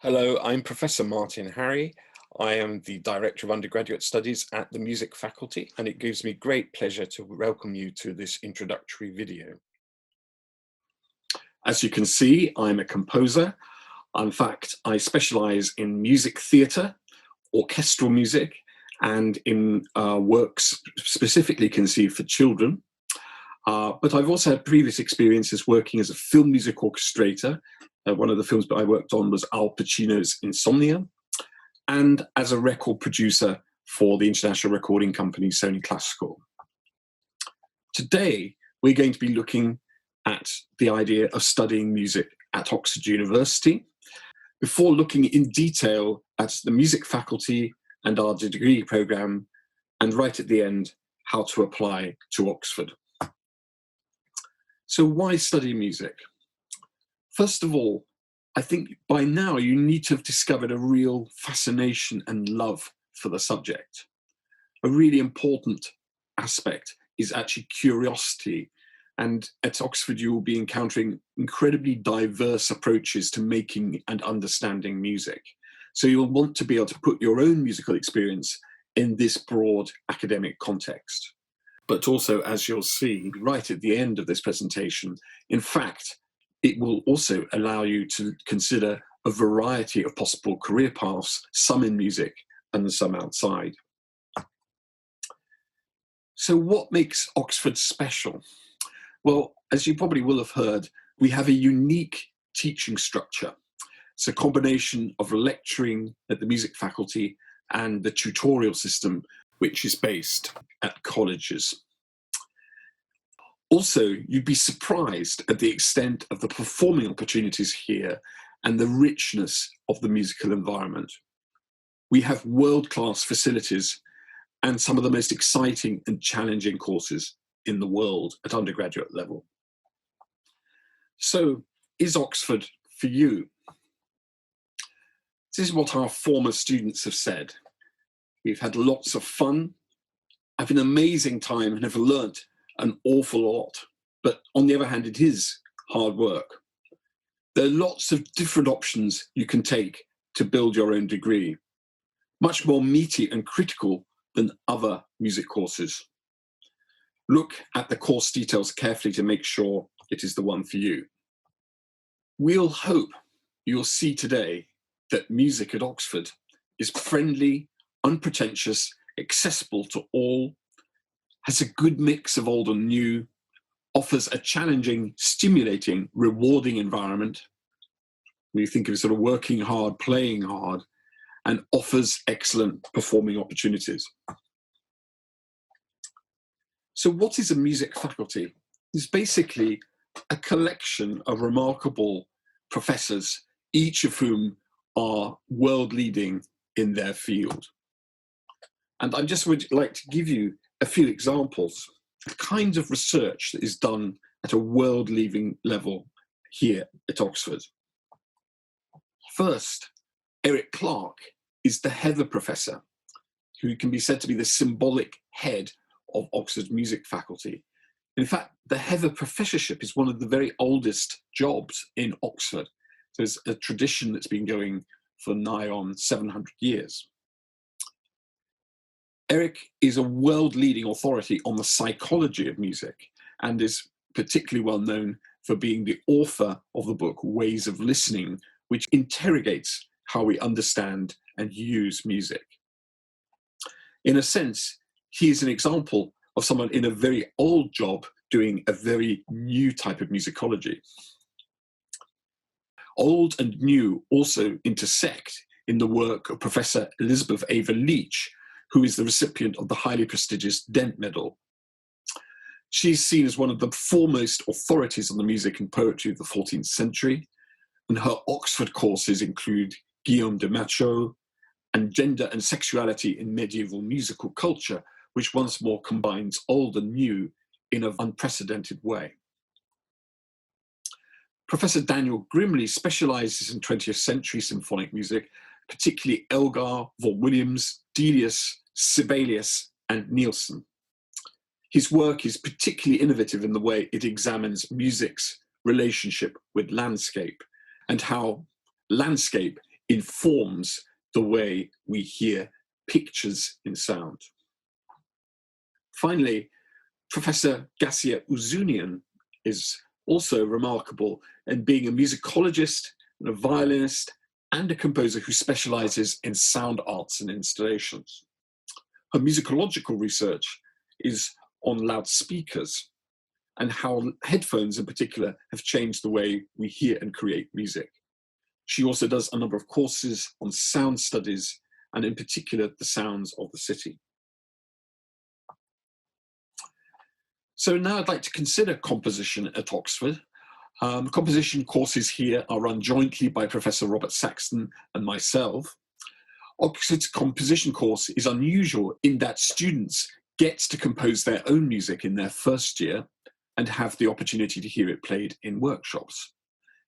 Hello, I'm Professor Martyn Harry. I am the Director of Undergraduate Studies at the Music Faculty, and it gives me great pleasure to welcome you to this introductory video. As you can see, I'm a composer. In fact, I specialise in music theatre, orchestral music, and in works specifically conceived for children. But I've also had previous experiences working as a film music orchestrator. One of the films that I worked on was Al Pacino's Insomnia, and as a record producer for the international recording company Sony Classical. Today, we're going to be looking at the idea of studying music at Oxford University, before looking in detail at the music faculty and our degree programme, and right at the end, how to apply to Oxford. So why study music? First of all, I think by now you need to have discovered a real fascination and love for the subject. A really important aspect is actually curiosity. And at Oxford, you will be encountering incredibly diverse approaches to making and understanding music. So you'll want to be able to put your own musical experience in this broad academic context. But also, as you'll see right at the end of this presentation, in fact, it will also allow you to consider a variety of possible career paths, some in music and some outside. So what makes Oxford special? Well, as you probably will have heard, we have a unique teaching structure. It's a combination of lecturing at the music faculty and the tutorial system, which is based at colleges. Also, you'd be surprised at the extent of the performing opportunities here and the richness of the musical environment. We have world-class facilities and some of the most exciting and challenging courses in the world at undergraduate level. So, is Oxford for you? This is what our former students have said. We've had lots of fun, had an amazing time, and have learnt an awful lot. But on the other hand, it is hard work. There are lots of different options you can take to build your own degree, much more meaty and critical than other music courses. Look at the course details carefully to make sure it is the one for you. We'll hope you'll see today that music at Oxford is friendly, unpretentious, accessible to all, has a good mix of old and new, offers a challenging, stimulating, rewarding environment. We think of sort of working hard, playing hard, and offers excellent performing opportunities. So what is a music faculty? It's basically a collection of remarkable professors, each of whom are world-leading in their field. And I just would like to give you a few examples of the kinds of research that is done at a world-leading level here at Oxford. First, Eric Clark is the Heather Professor, who can be said to be the symbolic head of Oxford's music faculty. In fact, the Heather Professorship is one of the very oldest jobs in Oxford. There's a tradition that's been going for nigh on 700 years. Eric is a world-leading authority on the psychology of music and is particularly well known for being the author of the book Ways of Listening, which interrogates how we understand and use music. In a sense, he is an example of someone in a very old job doing a very new type of musicology. Old and new also intersect in the work of Professor Elizabeth Ava Leach, who is the recipient of the highly prestigious Dent Medal. She's seen as one of the foremost authorities on the music and poetry of the 14th century, and her Oxford courses include Guillaume de Machaut and Gender and Sexuality in Medieval Musical Culture, which once more combines old and new in an unprecedented way. Professor Daniel Grimley specialises in 20th century symphonic music, particularly Elgar, Vaughan Williams, Delius, Sibelius, and Nielsen. His work is particularly innovative in the way it examines music's relationship with landscape and how landscape informs the way we hear pictures in sound. Finally, Professor Gassia Uzunian is also remarkable in being a musicologist and a violinist and a composer who specializes in sound arts and installations. Her musicological research is on loudspeakers and how headphones in particular have changed the way we hear and create music. She also does a number of courses on sound studies and in particular the sounds of the city. So now I'd like to consider composition at Oxford. Composition courses here are run jointly by Professor Robert Saxton and myself. Oxford's composition course is unusual in that students get to compose their own music in their first year and have the opportunity to hear it played in workshops.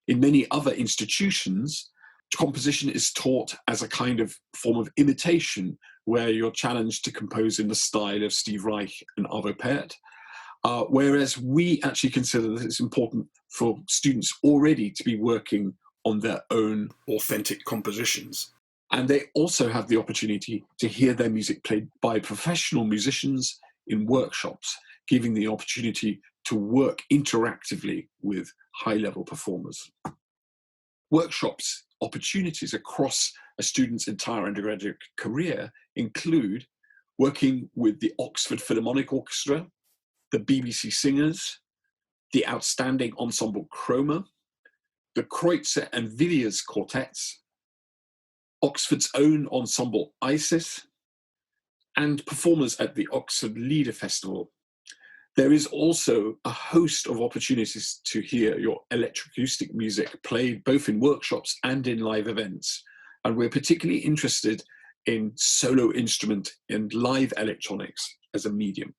In many other institutions, composition is taught as a kind of form of imitation where you're challenged to compose in the style of Steve Reich and Arvo Pärt. Whereas we actually consider that it's important for students already to be working on their own authentic compositions. And they also have the opportunity to hear their music played by professional musicians in workshops, giving the opportunity to work interactively with high-level performers. Workshops opportunities across a student's entire undergraduate career include working with the Oxford Philharmonic Orchestra, the BBC Singers, the outstanding ensemble Chroma, the Kreutzer and Villiers quartets, Oxford's own ensemble Isis, and performers at the Oxford Lieder Festival. There is also a host of opportunities to hear your electroacoustic music played both in workshops and in live events. And we're particularly interested in solo instrument and live electronics as a medium.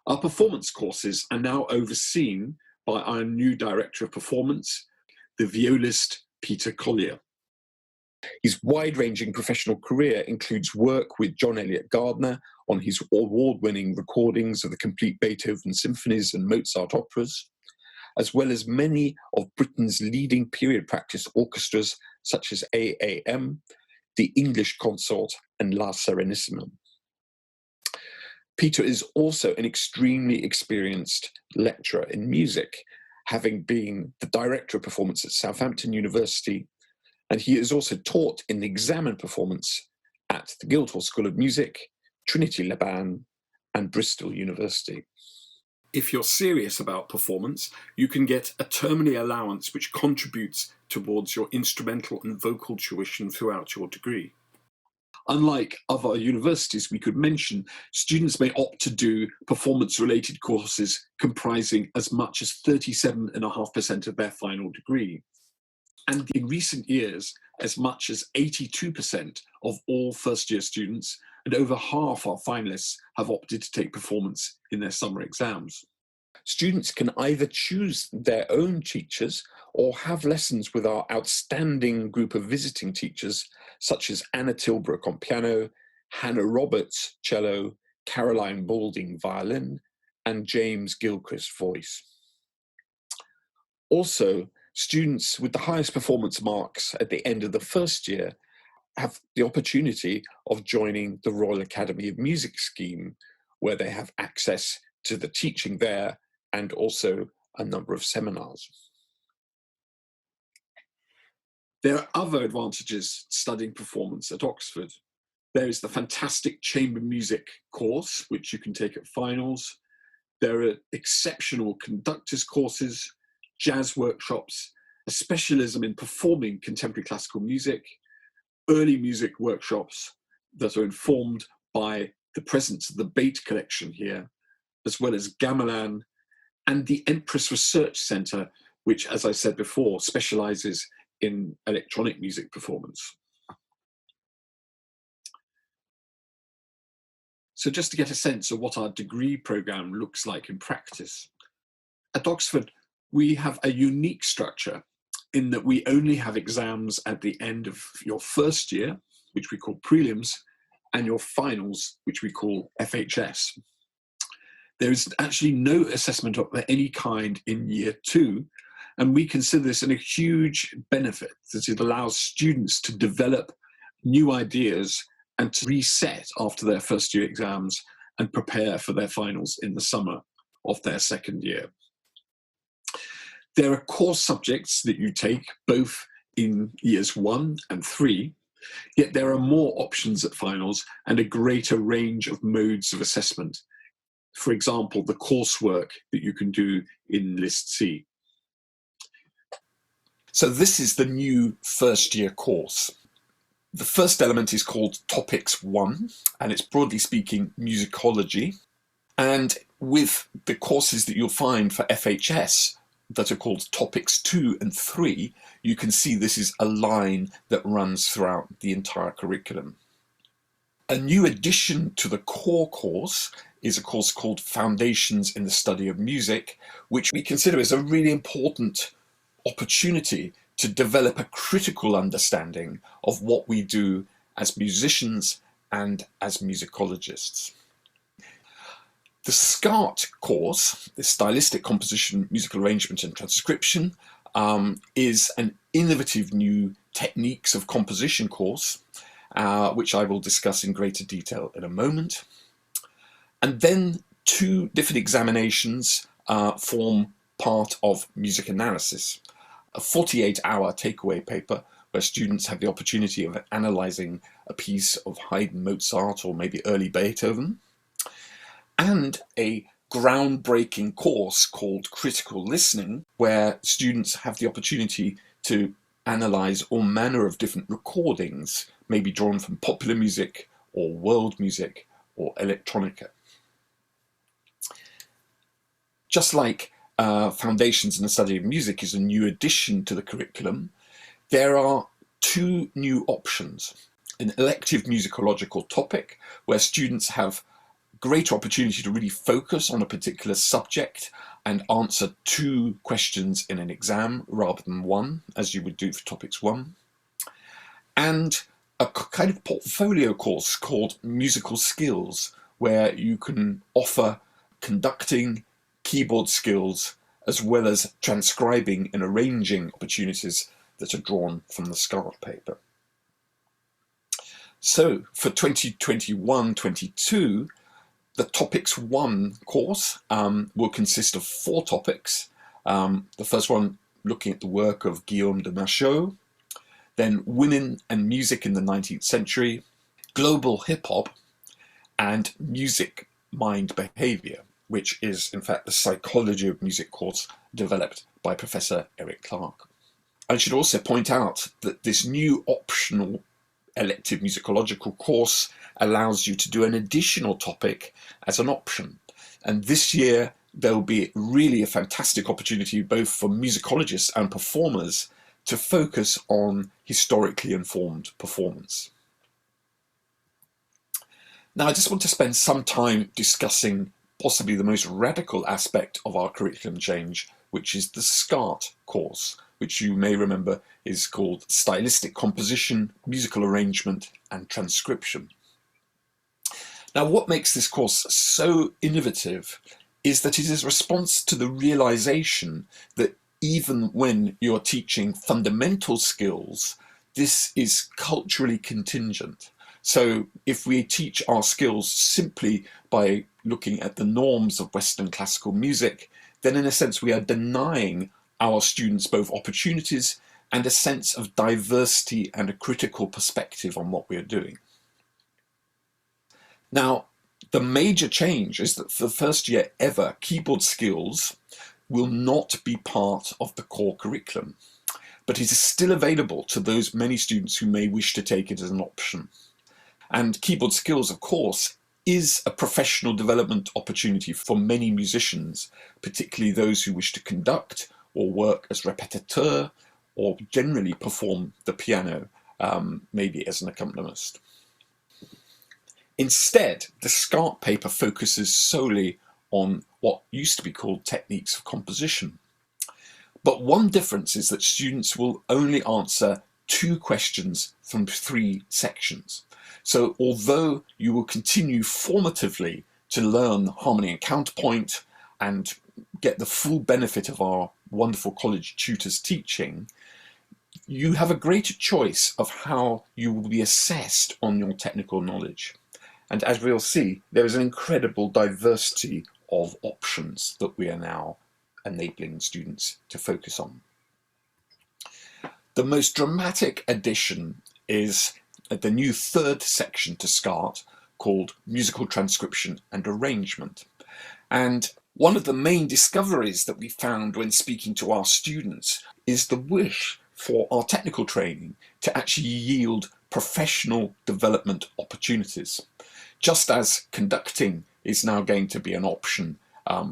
Our performance courses are now overseen by our new Director of Performance, the violist Peter Collier. His wide-ranging professional career includes work with John Eliot Gardner on his award-winning recordings of the complete Beethoven symphonies and Mozart operas, as well as many of Britain's leading period practice orchestras such as AAM, the English Consort, and La Serenissima. Peter is also an extremely experienced lecturer in music, having been the Director of Performance at Southampton University, and he has also taught in the exam and performance at the Guildhall School of Music, Trinity Laban, and Bristol University. If you're serious about performance, you can get a termly allowance which contributes towards your instrumental and vocal tuition throughout your degree. Unlike other universities we could mention, students may opt to do performance-related courses comprising as much as 37.5% of their final degree. And in recent years, as much as 82% of all first-year students and over half our finalists have opted to take performance in their summer exams. Students can either choose their own teachers or have lessons with our outstanding group of visiting teachers, such as Anna Tilbrook on piano, Hannah Roberts cello, Caroline Balding violin, and James Gilchrist voice. Also, students with the highest performance marks at the end of the first year have the opportunity of joining the Royal Academy of Music scheme, where they have access to the teaching there and also a number of seminars. There are other advantages studying performance at Oxford. There is the fantastic chamber music course, which you can take at finals. There are exceptional conductors courses, jazz workshops, a specialism in performing contemporary classical music, early music workshops that are informed by the presence of the Bate collection here, as well as gamelan, and the Empress Research Centre, which, as I said before, specialises in electronic music performance. So just to get a sense of what our degree programme looks like in practice, at Oxford, we have a unique structure in that we only have exams at the end of your first year, which we call prelims, and your finals, which we call FHS. There is actually no assessment of any kind in year two, And we consider this a huge benefit, that it allows students to develop new ideas and to reset after their first year exams and prepare for their finals in the summer of their second year. There are course subjects that you take both in years 1 and 3, yet there are more options at finals and a greater range of modes of assessment. For example, the coursework that you can do in List C. So this is the new first year course. The first element is called Topics 1, and it's broadly speaking musicology. And with the courses that you'll find for FHS that are called Topics 2 and 3, you can see this is a line that runs throughout the entire curriculum. A new addition to the core course is a course called Foundations in the Study of Music, which we consider as a really important opportunity to develop a critical understanding of what we do as musicians and as musicologists. The SCART course, the Stylistic Composition, Musical Arrangement and Transcription, is an innovative new techniques of composition course, which I will discuss in greater detail in a moment. And then 2 different examinations form part of music analysis. A 48-hour takeaway paper where students have the opportunity of analysing a piece of Haydn, Mozart, or maybe early Beethoven, and a groundbreaking course called Critical Listening, where students have the opportunity to analyse all manner of different recordings, maybe drawn from popular music or world music or electronica. Just like Foundations in the Study of Music is a new addition to the curriculum, there are 2 new options. An elective musicological topic, where students have greater opportunity to really focus on a particular subject and answer 2 questions in an exam rather than 1, as you would do for Topics 1. And a kind of portfolio course called Musical Skills, where you can offer conducting, keyboard skills, as well as transcribing and arranging opportunities that are drawn from the SCART paper. So for 2021-22, the Topics 1 course will consist of 4 topics. The first one looking at the work of Guillaume de Machaut, then Women and Music in the 19th Century, Global Hip-Hop, and Music Mind Behavior, which is in fact the Psychology of Music course developed by Professor Eric Clark. I should also point out that this new optional elective musicological course allows you to do an additional topic as an option. And this year there will be really a fantastic opportunity both for musicologists and performers to focus on historically informed performance. Now I just want to spend some time discussing possibly the most radical aspect of our curriculum change, which is the SCART course, which you may remember is called Stylistic Composition, Musical Arrangement and Transcription. Now, what makes this course so innovative is that it is a response to the realization that even when you're teaching fundamental skills, this is culturally contingent. So if we teach our skills simply by looking at the norms of Western classical music, then in a sense we are denying our students both opportunities and a sense of diversity and a critical perspective on what we are doing. Now, the major change is that for the first year ever, keyboard skills will not be part of the core curriculum, but it is still available to those many students who may wish to take it as an option. And keyboard skills, of course, is a professional development opportunity for many musicians, particularly those who wish to conduct or work as répétiteur or generally perform the piano, maybe as an accompanist. Instead, the SCART paper focuses solely on what used to be called techniques of composition. But one difference is that students will only answer 2 questions from 3 sections. So although you will continue formatively to learn harmony and counterpoint and get the full benefit of our wonderful college tutors teaching, you have a greater choice of how you will be assessed on your technical knowledge. And as we'll see, there is an incredible diversity of options that we are now enabling students to focus on. The most dramatic addition is the new third section to SCART called Musical Transcription and Arrangement. And one of the main discoveries that we found when speaking to our students is the wish for our technical training to actually yield professional development opportunities. Just as conducting is now going to be an option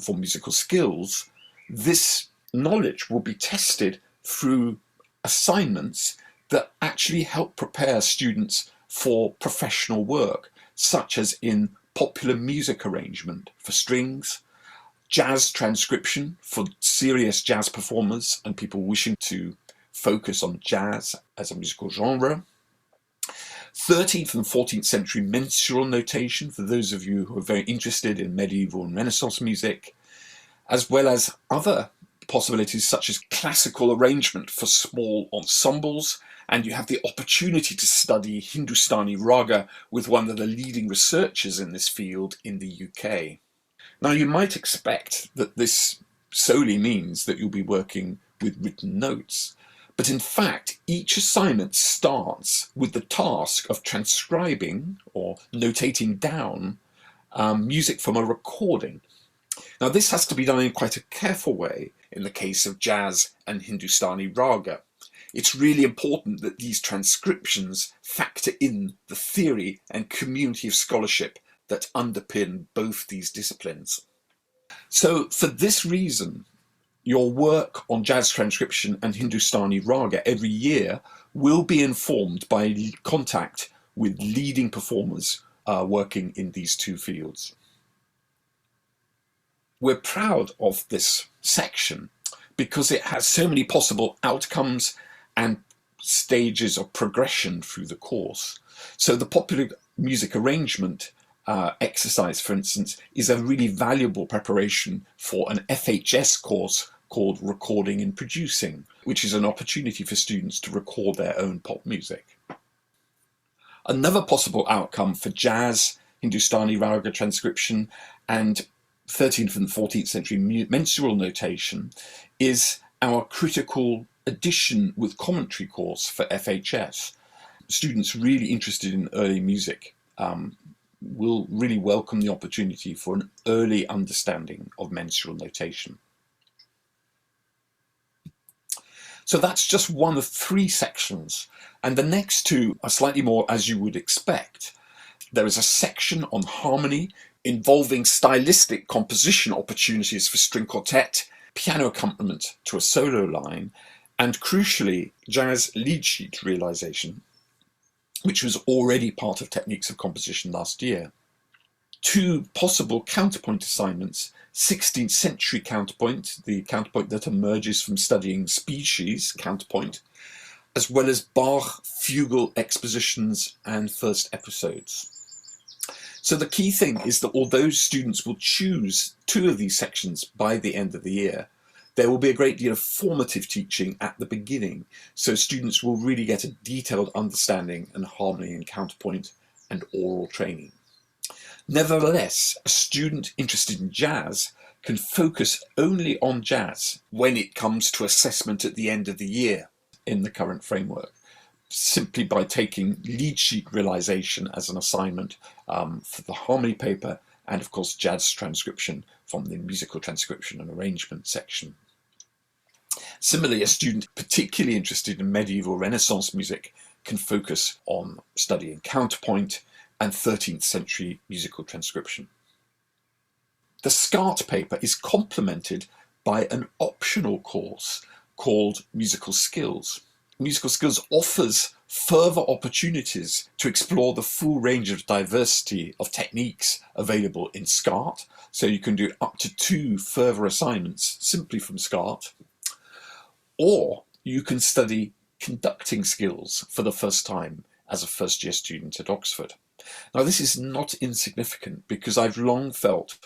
for musical skills, this knowledge will be tested through assignments that actually help prepare students for professional work, such as in popular music arrangement for strings, jazz transcription for serious jazz performers and people wishing to focus on jazz as a musical genre, 13th and 14th century mensural notation for those of you who are very interested in medieval and Renaissance music, as well as other possibilities such as classical arrangement for small ensembles, and you have the opportunity to study Hindustani raga with one of the leading researchers in this field in the UK. Now, you might expect that this solely means that you'll be working with written notes, but in fact, each assignment starts with the task of transcribing or notating down music from a recording. Now, this has to be done in quite a careful way in the case of jazz and Hindustani raga. It's really important that these transcriptions factor in the theory and community of scholarship that underpin both these disciplines. So for this reason, your work on jazz transcription and Hindustani raga every year will be informed by contact with leading performers working in these two fields. We're proud of this section because it has so many possible outcomes and stages of progression through the course. So the popular music arrangement exercise, for instance, is a really valuable preparation for an FHS course called Recording and Producing, which is an opportunity for students to record their own pop music. Another possible outcome for jazz, Hindustani raga transcription, and 13th and 14th century mensural notation is our critical addition with commentary course for FHS. Students really interested in early music will really welcome the opportunity for an early understanding of mensural notation. So that's just one of three sections, and the next two are slightly more as you would expect. There is a section on harmony involving stylistic composition opportunities for string quartet, piano accompaniment to a solo line, and crucially, jazz lead sheet realization, which was already part of Techniques of Composition last year. Two possible counterpoint assignments: 16th century counterpoint, the counterpoint that emerges from studying species counterpoint, as well as Bach fugal expositions and first episodes. So the key thing is that although students will choose two of these sections by the end of the year, there will be a great deal of formative teaching at the beginning, so students will really get a detailed understanding and harmony and counterpoint and oral training. Nevertheless, a student interested in jazz can focus only on jazz when it comes to assessment at the end of the year in the current framework, simply by taking lead sheet realization as an assignment for the harmony paper, and of course jazz transcription from the musical transcription and arrangement section. Similarly, a student particularly interested in medieval Renaissance music can focus on studying counterpoint and 13th century musical transcription. The SCART paper is complemented by an optional course called Musical Skills. Musical Skills offers further opportunities to explore the full range of diversity of techniques available in SCART, so you can do up to 2 further assignments simply from SCART, or you can study conducting skills for the first time as a first-year student at Oxford. Now, this is not insignificant because I've long felt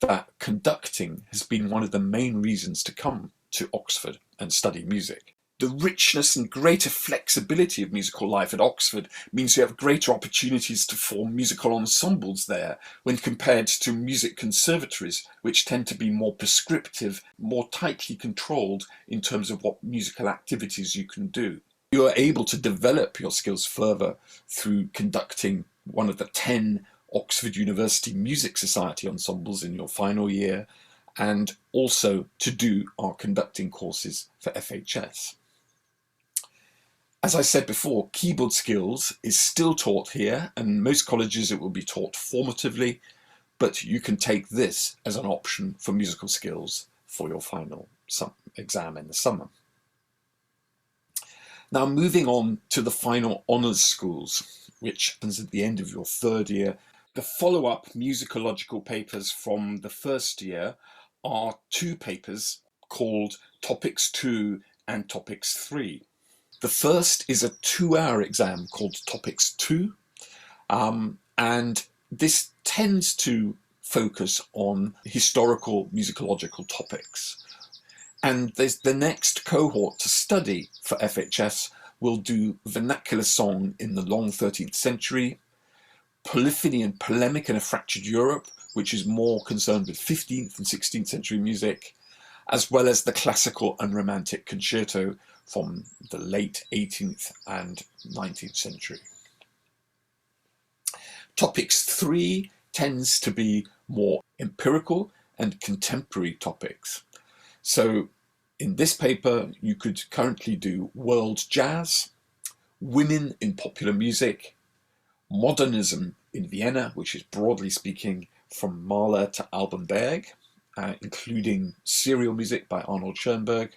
that conducting has been one of the main reasons to come to Oxford and study music. The richness and greater flexibility of musical life at Oxford means you have greater opportunities to form musical ensembles there when compared to music conservatories, which tend to be more prescriptive, more tightly controlled in terms of what musical activities you can do. You are able to develop your skills further through conducting one of the 10 Oxford University Music Society ensembles in your final year, and also to do our conducting courses for FHS. As I said before, keyboard skills is still taught here, and most colleges it will be taught formatively, but you can take this as an option for musical skills for your final exam in the summer. Now, moving on to the final honours schools, which happens at the end of your third year. The follow-up musicological papers from the first year are 2 papers called Topics 2 and Topics 3. The first is a 2-hour exam called Topics 2, and this tends to focus on historical musicological topics. And the next cohort to study for FHS will do vernacular song in the long 13th century, polyphony and polemic in a fractured Europe, which is more concerned with 15th and 16th century music, as well as the classical and romantic concerto from the late 18th and 19th century. Topics 3 tends to be more empirical and contemporary topics. So in this paper, you could currently do world jazz, women in popular music, modernism in Vienna, which is broadly speaking from Mahler to Alban Berg, including serial music by Arnold Schoenberg,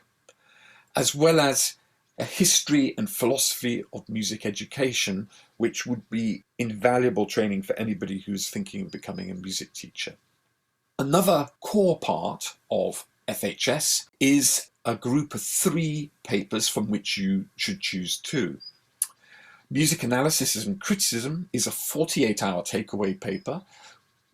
as well as a history and philosophy of music education, which would be invaluable training for anybody who's thinking of becoming a music teacher. Another core part of FHS is a group of 3 papers from which you should choose 2. Music analysis and criticism is a 48-hour takeaway paper.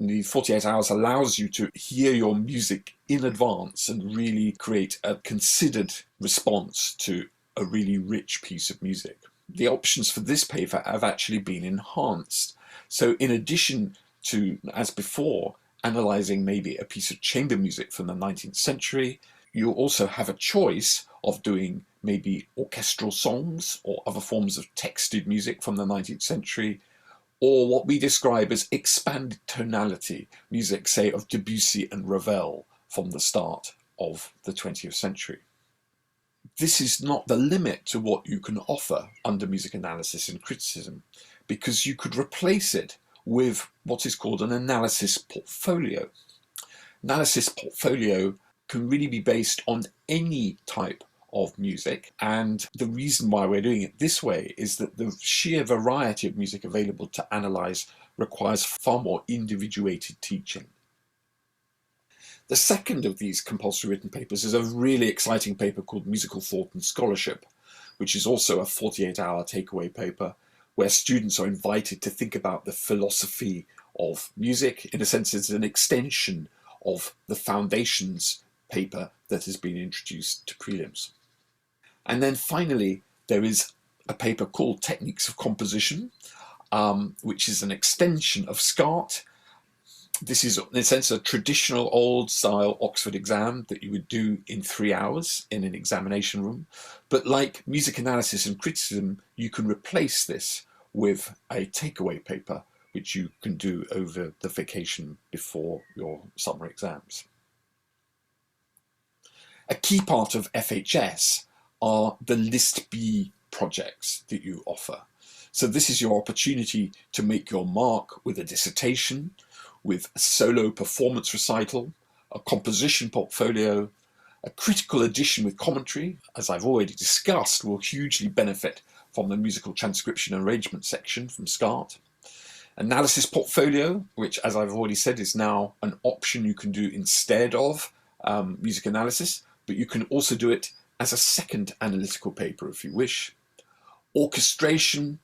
The 48 hours allows you to hear your music in advance and really create a considered response to a really rich piece of music. The options for this paper have actually been enhanced. So in addition to, as before, analysing maybe a piece of chamber music from the 19th century, you also have a choice of doing maybe orchestral songs or other forms of texted music from the 19th century, or what we describe as expanded tonality music, say of Debussy and Ravel from the start of the 20th century. This is not the limit to what you can offer under music analysis and criticism, because you could replace it with what is called an analysis portfolio. Analysis portfolio can really be based on any type of music, and the reason why we're doing it this way is that the sheer variety of music available to analyse requires far more individuated teaching. The second of these compulsory written papers is a really exciting paper called Musical Thought and Scholarship, which is also a 48-hour takeaway paper where students are invited to think about the philosophy of music. In a sense, it's an extension of the foundations paper that has been introduced to prelims. And then finally, there is a paper called Techniques of Composition, which is an extension of SCART. This is, in a sense, a traditional old-style Oxford exam that you would do in 3 hours in an examination room. But like music analysis and criticism, you can replace this with a takeaway paper, which you can do over the vacation before your summer exams. A key part of FHS are the List B projects that you offer. So this is your opportunity to make your mark with a dissertation, with a solo performance recital, a composition portfolio, a critical edition with commentary, as I've already discussed, will hugely benefit from the musical transcription and arrangement section from SCART. Analysis portfolio, which, as I've already said, is now an option you can do instead of music analysis, but you can also do it as a second analytical paper if you wish. Orchestration,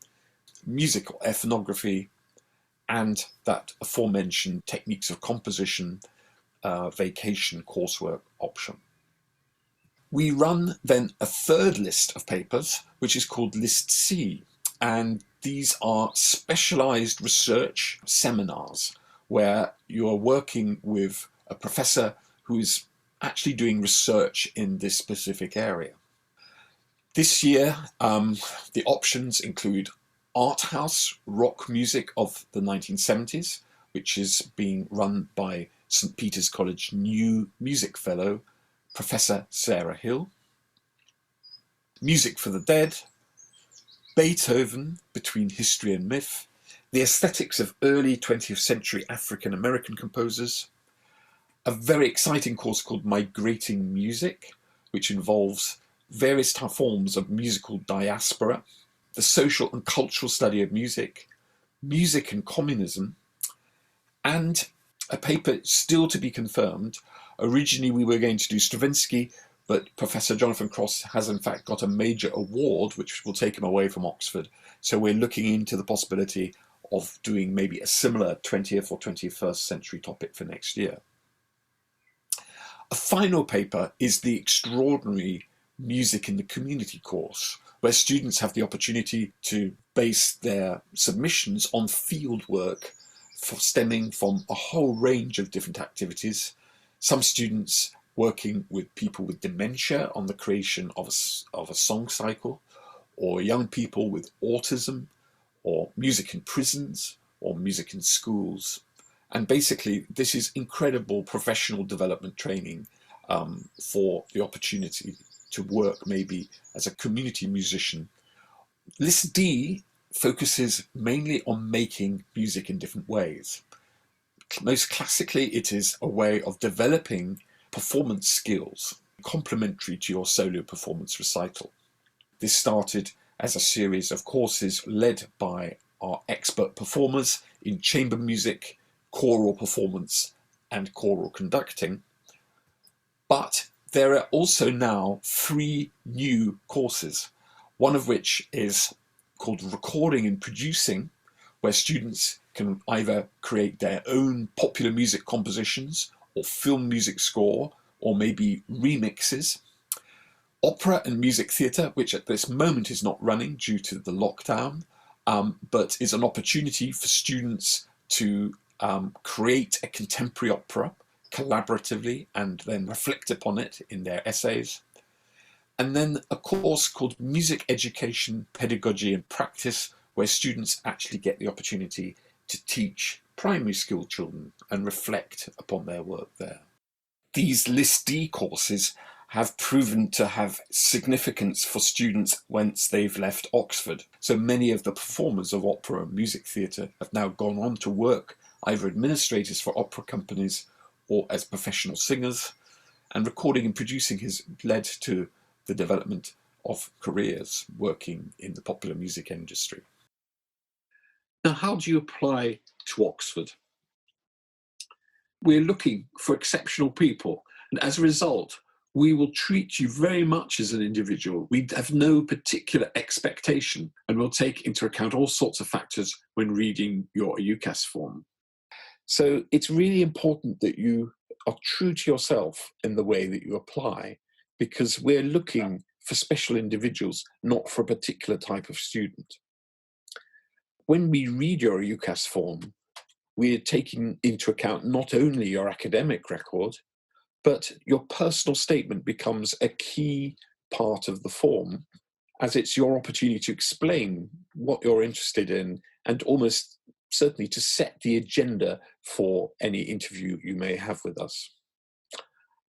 musical ethnography, and that aforementioned Techniques of Composition vacation coursework option. We run then a third list of papers, which is called List C. And these are specialized research seminars where you are working with a professor who is actually doing research in this specific area. This year, the options include art house rock music of the 1970s, which is being run by St. Peter's College new music fellow, Professor Sarah Hill. Music for the Dead, Beethoven, Between History and Myth, the aesthetics of early 20th century African American composers, a very exciting course called Migrating Music, which involves various forms of musical diaspora, the social and cultural study of music, music and communism, and a paper still to be confirmed. Originally we were going to do Stravinsky, but Professor Jonathan Cross has in fact got a major award which will take him away from Oxford. So we're looking into the possibility of doing maybe a similar 20th or 21st century topic for next year. A final paper is the extraordinary Music in the Community course, where students have the opportunity to base their submissions on field work stemming from a whole range of different activities. Some students working with people with dementia on the creation of a song cycle, or young people with autism, or music in prisons, or music in schools. And basically, this is incredible professional development training for the opportunity to work maybe as a community musician. List D focuses mainly on making music in different ways. Most classically, it is a way of developing performance skills complementary to your solo performance recital. This started as a series of courses led by our expert performers in chamber music, choral performance, and choral conducting. But there are also now 3 new courses, one of which is called Recording and Producing, where students can either create their own popular music compositions or film music score, or maybe remixes. Opera and music theatre, which at this moment is not running due to the lockdown, but is an opportunity for students to create a contemporary opera collaboratively and then reflect upon it in their essays. And then a course called Music Education, Pedagogy and Practice, where students actually get the opportunity to teach primary school children and reflect upon their work there. These List D courses have proven to have significance for students once they've left Oxford. So many of the performers of opera and music theatre have now gone on to work either administrators for opera companies or as professional singers, and recording and producing has led to the development of careers working in the popular music industry. Now, how do you apply to Oxford? We're looking for exceptional people, and as a result, we will treat you very much as an individual. We have no particular expectation, and we'll take into account all sorts of factors when reading your UCAS form. So it's really important that you are true to yourself in the way that you apply, because we're looking for special individuals, not for a particular type of student. When we read your UCAS form, we're taking into account not only your academic record, but your personal statement becomes a key part of the form, as it's your opportunity to explain what you're interested in and almost certainly to set the agenda for any interview you may have with us.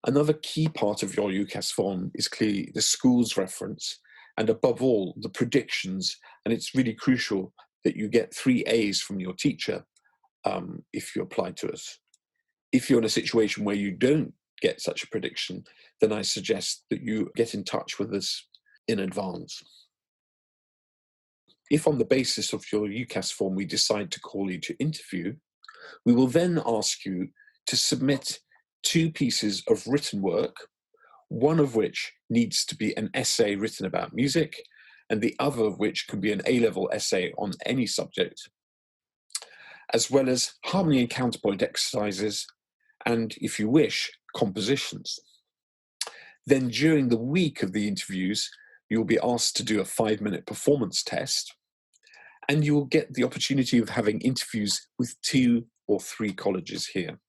Another key part of your UCAS form is clearly the school's reference, and above all, the predictions. And it's really crucial that you get 3 A's from your teacher if you apply to us. If you're in a situation where you don't get such a prediction, then I suggest that you get in touch with us in advance. If on the basis of your UCAS form we decide to call you to interview, we will then ask you to submit 2 pieces of written work, one of which needs to be an essay written about music, and the other of which can be an A-level essay on any subject, as well as harmony and counterpoint exercises, and, if you wish, compositions. Then during the week of the interviews, you'll be asked to do a 5-minute performance test, and you will get the opportunity of having interviews with 2 or 3 colleges here.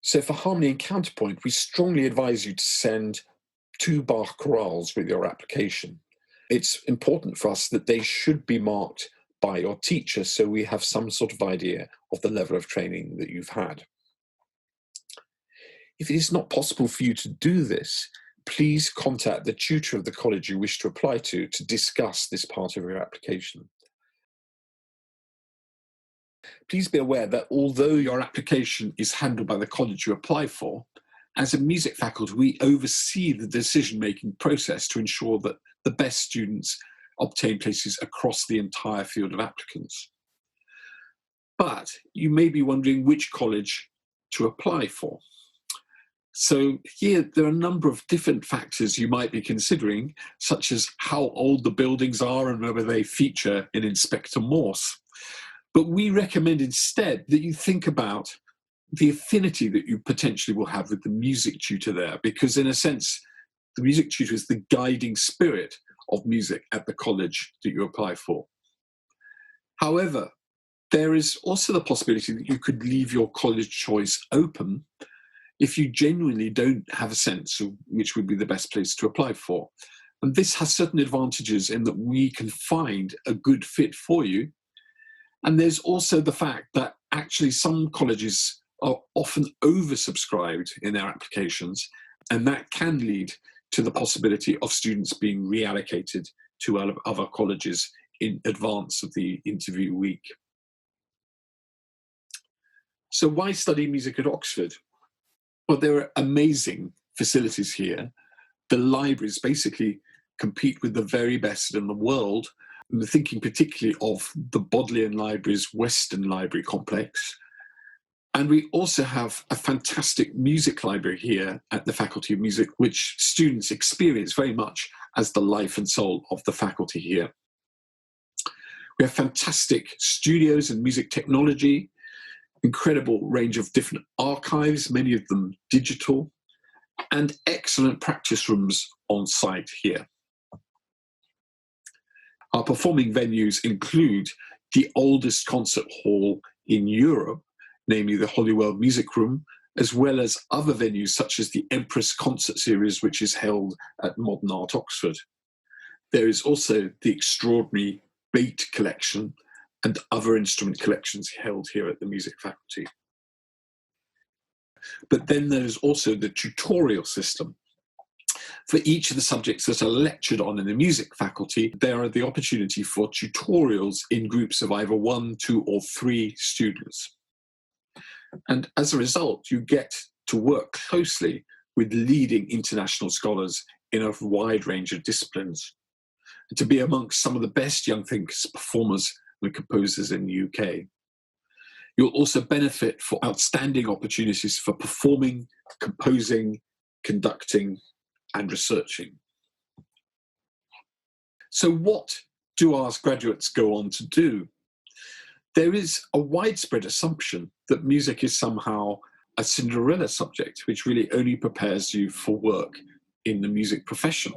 So for harmony and counterpoint, we strongly advise you to send 2 bar chorales with your application. It's important for us that they should be marked by your teacher, so we have some sort of idea of the level of training that you've had. If it is not possible for you to do this, please contact the tutor of the college you wish to apply to discuss this part of your application. Please be aware that although your application is handled by the college you apply for, as a music faculty, we oversee the decision-making process to ensure that the best students obtain places across the entire field of applicants. But you may be wondering which college to apply for. So here, there are a number of different factors you might be considering, such as how old the buildings are and whether they feature in Inspector Morse. But we recommend instead that you think about the affinity that you potentially will have with the music tutor there, because in a sense, the music tutor is the guiding spirit of music at the college that you apply for. However, there is also the possibility that you could leave your college choice open if you genuinely don't have a sense of which would be the best place to apply for. And this has certain advantages in that we can find a good fit for you. And there's also the fact that actually some colleges are often oversubscribed in their applications, and that can lead to the possibility of students being reallocated to other colleges in advance of the interview week. So why study music at Oxford? Well, there are amazing facilities here. The libraries basically compete with the very best in the world. I'm thinking particularly of the Bodleian Library's Western Library complex. And we also have a fantastic music library here at the Faculty of Music, which students experience very much as the life and soul of the faculty here. We have fantastic studios and music technology, incredible range of different archives, many of them digital, and excellent practice rooms on site here. Our performing venues include the oldest concert hall in Europe, namely the Holywell Music Room, as well as other venues such as the Empress Concert Series, which is held at Modern Art Oxford. There is also the extraordinary Bate collection and other instrument collections held here at the music faculty. But then there's also the tutorial system. For each of the subjects that are lectured on in the music faculty, there are the opportunity for tutorials in groups of either 1, 2, or 3 students. And as a result, you get to work closely with leading international scholars in a wide range of disciplines, and to be amongst some of the best young thinkers, performers, and composers in the UK. You'll also benefit from outstanding opportunities for performing, composing, conducting, and researching. So what do our graduates go on to do? There is a widespread assumption that music is somehow a Cinderella subject, which really only prepares you for work in the music profession.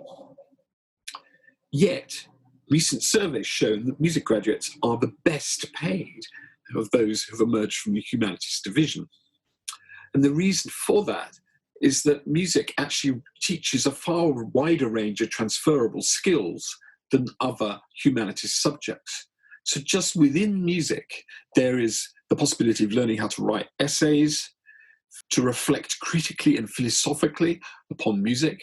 Yet, recent surveys show that music graduates are the best paid of those who have emerged from the humanities division. And the reason for that is that music actually teaches a far wider range of transferable skills than other humanities subjects. So just within music, there is the possibility of learning how to write essays, to reflect critically and philosophically upon music.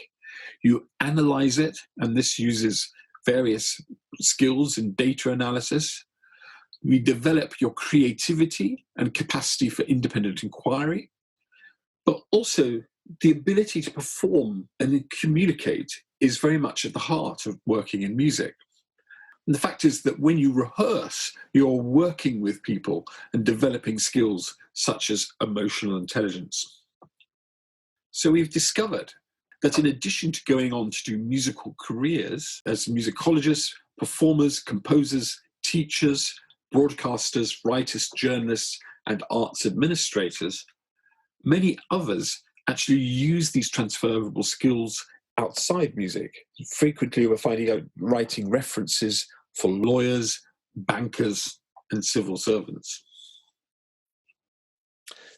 You analyze it, and this uses various skills in data analysis. We develop your creativity and capacity for independent inquiry, but also the ability to perform and communicate is very much at the heart of working in music. And the fact is that when you rehearse, you're working with people and developing skills such as emotional intelligence. So we've discovered that in addition to going on to do musical careers as musicologists, performers, composers, teachers, broadcasters, writers, journalists, and arts administrators, many others actually use these transferable skills outside music. Frequently we're finding out writing references for lawyers, bankers, and civil servants.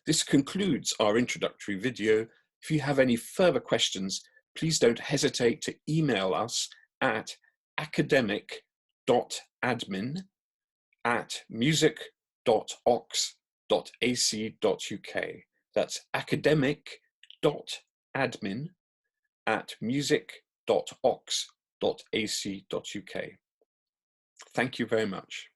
This concludes our introductory video. If you have any further questions, please don't hesitate to email us at academic.admin@music.ox.ac.uk. That's academic.admin@music.ox.ac.uk. Thank you very much.